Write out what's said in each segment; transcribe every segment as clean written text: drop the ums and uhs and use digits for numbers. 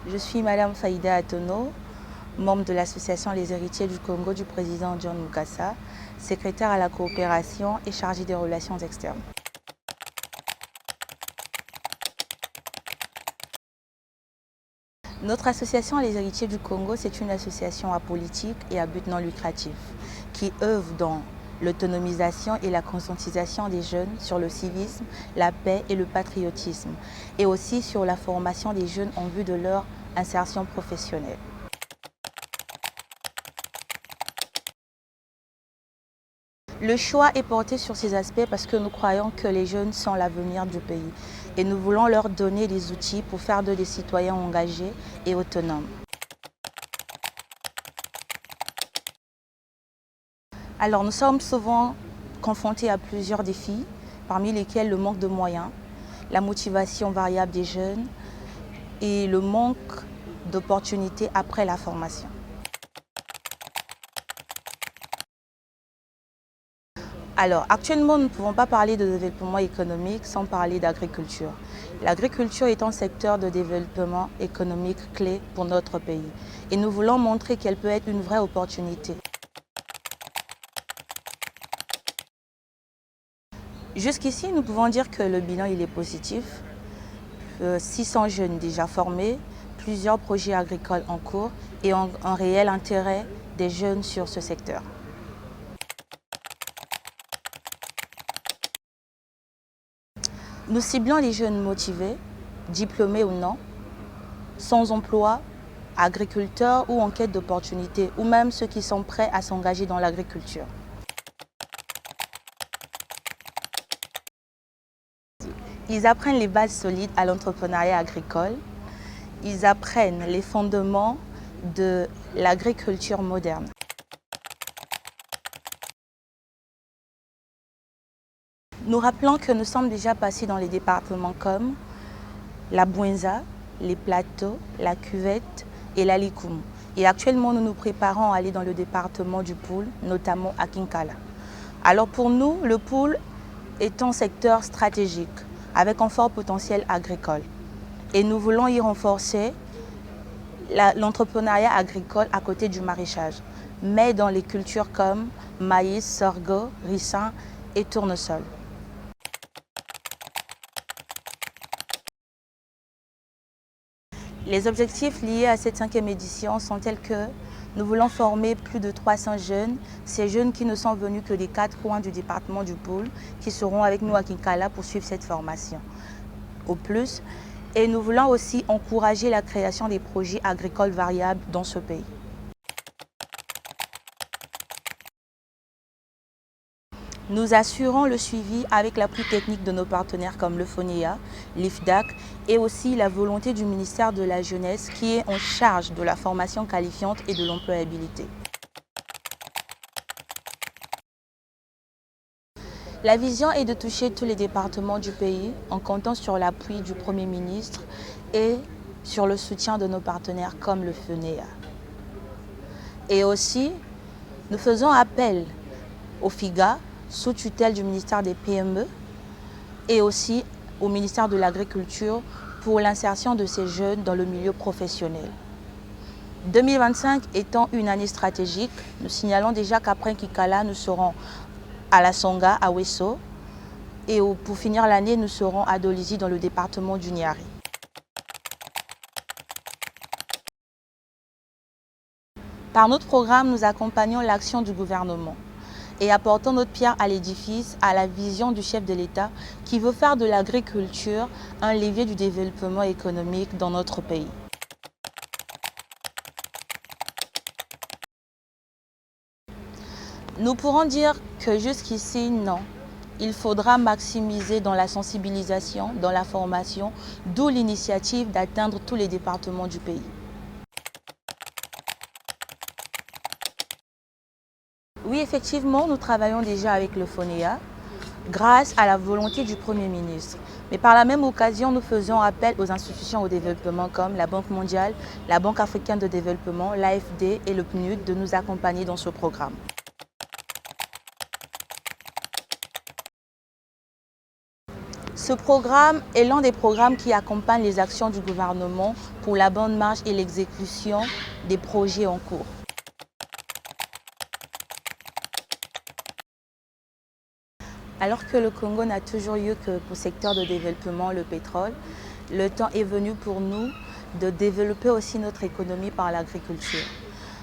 Je suis Madame Faïda Atono, membre de l'association Les Héritiers du Congo du président John Mukasa, secrétaire à la coopération et chargée des relations externes. Notre association Les Héritiers du Congo, c'est une association apolitique et à but non lucratif qui œuvre dans l'autonomisation et la conscientisation des jeunes sur le civisme, la paix et le patriotisme, et aussi sur la formation des jeunes en vue de leur insertion professionnelle. Le choix est porté sur ces aspects parce que nous croyons que les jeunes sont l'avenir du pays et nous voulons leur donner des outils pour faire d'eux des citoyens engagés et autonomes. Alors nous sommes souvent confrontés à plusieurs défis, parmi lesquels le manque de moyens, la motivation variable des jeunes et le manque d'opportunités après la formation. Alors, actuellement, nous ne pouvons pas parler de développement économique sans parler d'agriculture. L'agriculture est un secteur de développement économique clé pour notre pays et nous voulons montrer qu'elle peut être une vraie opportunité. Jusqu'ici, nous pouvons dire que le bilan il est positif. 600 jeunes déjà formés, plusieurs projets agricoles en cours et un réel intérêt des jeunes sur ce secteur. Nous ciblons les jeunes motivés, diplômés ou non, sans emploi, agriculteurs ou en quête d'opportunités, ou même ceux qui sont prêts à s'engager dans l'agriculture. Ils apprennent les bases solides à l'entrepreneuriat agricole, ils apprennent les fondements de l'agriculture moderne. Nous rappelons que nous sommes déjà passés dans les départements comme la Bouinza, les Plateaux, la Cuvette et la Likoum. Et actuellement, nous nous préparons à aller dans le département du Poul, notamment à Kinkala. Alors pour nous, le Poul est un secteur stratégique avec un fort potentiel agricole. Et nous voulons y renforcer l'entrepreneuriat agricole à côté du maraîchage, mais dans les cultures comme maïs, sorgho, ricin et tournesol. Les objectifs liés à cette 5e édition sont tels que nous voulons former plus de 300 jeunes, ces jeunes qui ne sont venus que des 4 coins du département du Poul, qui seront avec nous à Kinkala pour suivre cette formation. Au plus, et nous voulons aussi encourager la création des projets agricoles variables dans ce pays. Nous assurons le suivi avec l'appui technique de nos partenaires comme le FONEA, l'IFDAC et aussi la volonté du ministère de la Jeunesse qui est en charge de la formation qualifiante et de l'employabilité. La vision est de toucher tous les départements du pays en comptant sur l'appui du Premier ministre et sur le soutien de nos partenaires comme le FONEA. Et aussi, nous faisons appel au FIGA, sous tutelle du ministère des PME et aussi au ministère de l'Agriculture pour l'insertion de ces jeunes dans le milieu professionnel. 2025 étant une année stratégique, nous signalons déjà qu'après Kinkala, nous serons à la Songa, à Wesso, et pour finir l'année, nous serons à Dolisie dans le département du Niari. Par notre programme, nous accompagnons l'action du gouvernement et apportons notre pierre à l'édifice, à la vision du chef de l'État qui veut faire de l'agriculture un levier du développement économique dans notre pays. Nous pourrons dire que jusqu'ici, non. Il faudra maximiser dans la sensibilisation, dans la formation, d'où l'initiative d'atteindre tous les départements du pays. Oui, effectivement, nous travaillons déjà avec le FONEA grâce à la volonté du Premier ministre. Mais par la même occasion, nous faisons appel aux institutions au développement comme la Banque mondiale, la Banque africaine de développement, l'AFD et le PNUD de nous accompagner dans ce programme. Ce programme est l'un des programmes qui accompagne les actions du gouvernement pour la bonne marche et l'exécution des projets en cours. Alors que le Congo n'a toujours eu que pour secteur de développement le pétrole, le temps est venu pour nous de développer aussi notre économie par l'agriculture.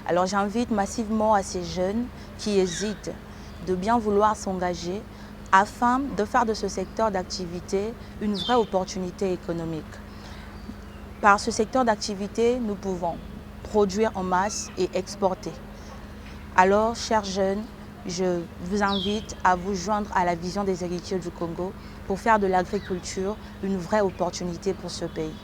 Alors j'invite massivement à ces jeunes qui hésitent de bien vouloir s'engager afin de faire de ce secteur d'activité une vraie opportunité économique. Par ce secteur d'activité, nous pouvons produire en masse et exporter. Alors, chers jeunes, je vous invite à vous joindre à la vision des héritiers du Congo pour faire de l'agriculture une vraie opportunité pour ce pays.